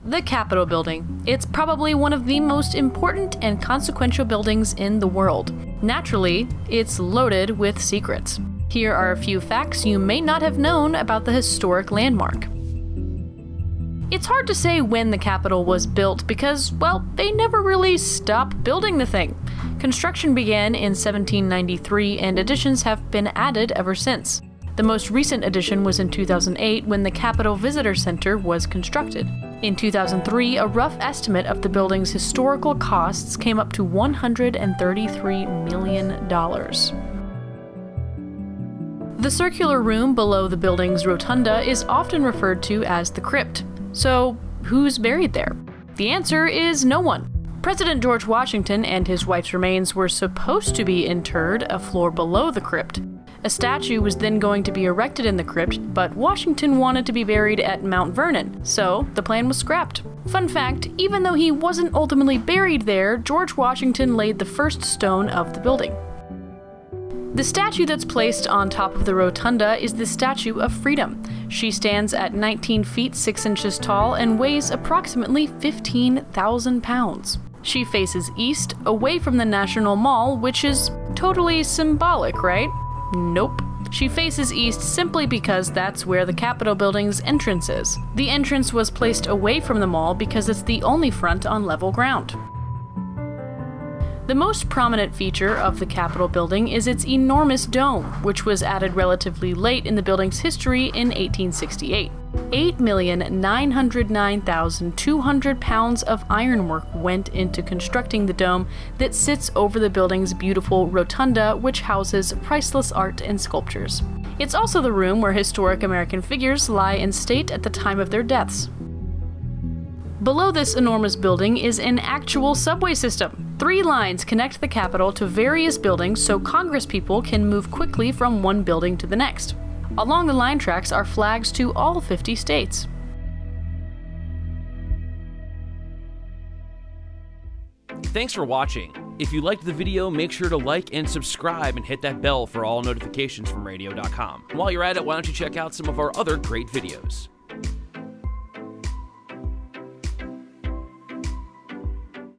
The Capitol building. It's probably one of the most important and consequential buildings in the world. Naturally, it's loaded with secrets. Here are a few facts you may not have known about the historic landmark. It's hard to say when the Capitol was built because, well, they never really stopped building the thing. Construction began in 1793 and additions have been added ever since. The most recent addition was in 2008 when the Capitol Visitor Center was constructed. In 2003, a rough estimate of the building's historical costs came up to $133 million. The circular room below the building's rotunda is often referred to as the Crypt. So, who's buried there? The answer is no one. President George Washington and his wife's remains were supposed to be interred a floor below the crypt. A statue was then going to be erected in the crypt, but Washington wanted to be buried at Mount Vernon, so the plan was scrapped. Fun fact, even though he wasn't ultimately buried there, George Washington laid the first stone of the building. The statue that's placed on top of the rotunda is the Statue of Freedom. She stands at 19 feet 6 inches tall and weighs approximately 15,000 pounds. She faces east, away from the National Mall, which is totally symbolic, right? Nope. She faces east simply because that's where the Capitol building's entrance is. The entrance was placed away from the mall because it's the only front on level ground. The most prominent feature of the Capitol building is its enormous dome, which was added relatively late in the building's history in 1868. 8,909,200 pounds of ironwork went into constructing the dome that sits over the building's beautiful rotunda, which houses priceless art and sculptures. It's also the room where historic American figures lie in state at the time of their deaths. Below this enormous building is an actual subway system. 3 lines connect the Capitol to various buildings so congresspeople can move quickly from one building to the next. Along the line tracks are flags to all 50 states. Thanks for watching. If you liked the video, make sure to like and subscribe and hit that bell for all notifications from radio.com. While you're at it, why don't you check out some of our other great videos.